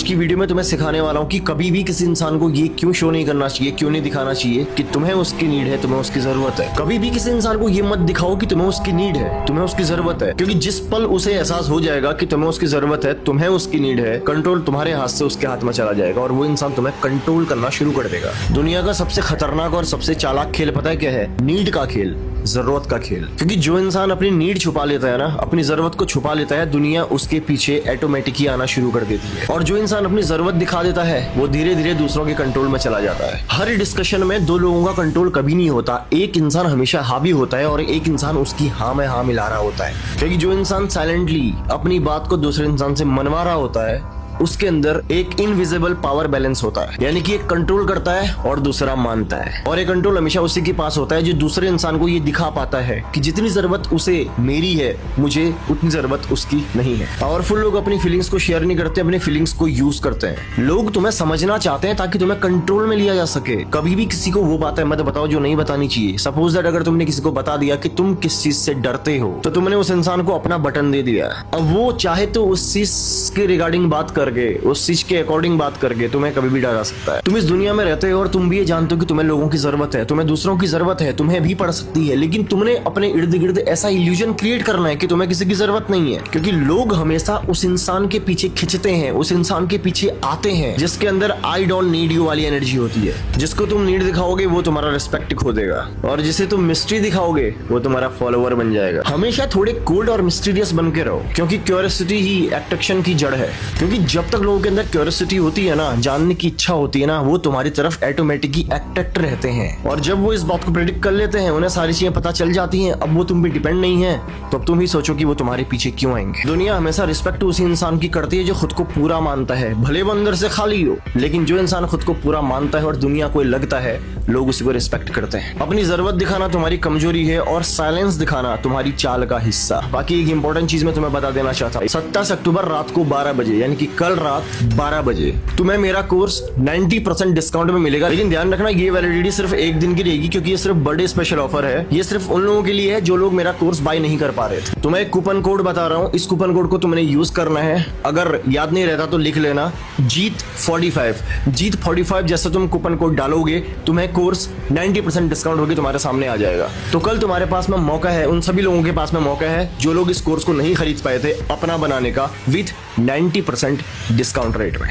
आज की वीडियो में तुम्हें सिखाने वाला हूँ कि कभी भी किसी इंसान को ये क्यों शो नहीं करना चाहिए, क्यों नहीं दिखाना चाहिए कि तुम्हें उसकी नीड है, तुम्हें उसकी जरूरत है। कभी भी किसी इंसान को ये मत दिखाओ कि तुम्हें उसकी नीड है, तुम्हें उसकी जरूरत है, क्योंकि जिस पल उसे एहसास हो जाएगा कि तुम्हें उसकी जरूरत है, तुम्हें उसकी नीड है, कंट्रोल तुम्हारे हाथ से उसके हाथ में चला जाएगा और वो इंसान तुम्हें कंट्रोल करना शुरू कर देगा। दुनिया का सबसे खतरनाक और सबसे चालाक खेल पता है क्या है? नीड का खेल, जरूरत का खेल। क्योंकि जो इंसान अपनी नीड छुपा लेता है ना, अपनी जरूरत को छुपा लेता है, दुनिया उसके पीछे ऑटोमेटिक ही आना शुरू कर देती है। और जो इंसान अपनी जरूरत दिखा देता है वो धीरे धीरे दूसरों के कंट्रोल में चला जाता है। हर डिस्कशन में दो लोगों का कंट्रोल कभी नहीं होता, एक इंसान हमेशा हावी होता है और एक इंसान उसकी हाँ में हाँ मिला रहा होता है। क्योंकि जो इंसान साइलेंटली अपनी बात को दूसरे इंसान से मनवा रहा होता है उसके अंदर एक इनविजिबल पावर बैलेंस होता है, यानी कि एक कंट्रोल करता है और दूसरा मानता है। और ये कंट्रोल हमेशा उसी के पास होता है जो दूसरे इंसान को ये दिखा पाता है कि जितनी जरूरत उसे मेरी है, मुझे उतनी जरूरत उसकी नहीं है। पावरफुल लोग अपनी फीलिंग्स को शेयर नहीं करते, अपनी फीलिंग्स को यूज करते हैं। लोग तुम्हें समझना चाहते हैं ताकि तुम्हें कंट्रोल में लिया जा सके। कभी भी किसी को वो बातें मत बताओ जो नहीं बतानी चाहिए। सपोज दैट अगर तुमने किसी को बता दिया कि तुम किस चीज से डरते हो, तो तुमने उस इंसान को अपना बटन दे दिया। अब वो चाहे तो उस चीज के रिगार्डिंग बात करके, उस चीज के अकॉर्डिंग बात करके तुम्हें कभी भी डरा सकता है। तुम इस दुनिया में रहते हो और तुम भी ये जानते हो कि तुम्हें लोगों की जरूरत है, तुम्हें दूसरों की जरूरत है, तुम्हें भी पड़ सकती है, लेकिन तुमने अपने इर्द गिर्द ऐसा इल्यूजन क्रिएट करना है कि तुम्हें किसी की जरूरत नहीं है। क्योंकि लोग हमेशा उस इंसान के पीछे खिंचते हैं, उस इंसान के पीछे आते हैं जिसके अंदर आई डोंट नीड यू वाली एनर्जी होती है। जिसको तुम नीड दिखाओगे वो तुम्हारा रिस्पेक्ट खो देगा, और जिसे तुम मिस्ट्री दिखाओगे वो तुम्हारा फॉलोअर बन जाएगा। हमेशा थोड़े कोल्ड और मिस्टीरियस बन के रहो, क्योंकि क्यूरियोसिटी ही अट्रैक्शन की जड़ है। क्योंकि जब तक लोगों के अंदर क्यूरियोसिटी होती है ना, जानने की इच्छा होती है ना, वो तुम्हारी तरफ ऑटोमेटिकली अट्रैक्ट रहते हैं। और जब वो इस बात को प्रेडिक्ट कर लेते हैं, उन्हें सारी चीजें पता चल जाती हैं, अब वो तुम पे डिपेंड नहीं है, तो अब तुम ही सोचो कि वो तुम्हारे पीछे क्यों आएंगे। दुनिया हमेशा रिस्पेक्ट उसी इंसान की करती है जो खुद को पूरा मानता है, भले वो अंदर से खाली हो। लेकिन जो इंसान खुद को पूरा मानता है और दुनिया को लगता है, लोग उसी को रिस्पेक्ट करते हैं। अपनी जरूरत दिखाना तुम्हारी कमजोरी है और साइलेंस दिखाना तुम्हारी चाल का हिस्सा। बाकी एक इंपॉर्टेंट चीज मैं तुम्हें बता देना चाहता हूँ, 27 अक्टूबर रात को 12 बजे, यानी कि कल रात 12 बजे तुम्हें मेरा कोर्स 90% डिस्काउंट में मिलेगा। लेकिन ध्यान रखना, ये वैलिडिटी सिर्फ एक दिन की रहेगी, क्योंकि ये सिर्फ बर्थडे स्पेशल ऑफर है। ये सिर्फ उन लोगों के लिए है जो लोग मेरा कोर्स बाय नहीं कर पा रहे थे। तुम्हें एक कूपन कोड बता रहा हूँ, इस कूपन कोड को तुमने यूज करना है। अगर याद नहीं रहता तो लिख लेना, जीत 45। जैसे तुम कूपन कोड डालोगे, तुम्हें कोर्स 90% डिस्काउंट होकर तुम्हारे सामने आ जाएगा। तो कल तुम्हारे पास में मौका है, उन सभी लोगों के पास में मौका है जो लोग इस कोर्स को नहीं खरीद पाए थे, अपना बनाने का विथ 90% डिस्काउंट रेट में।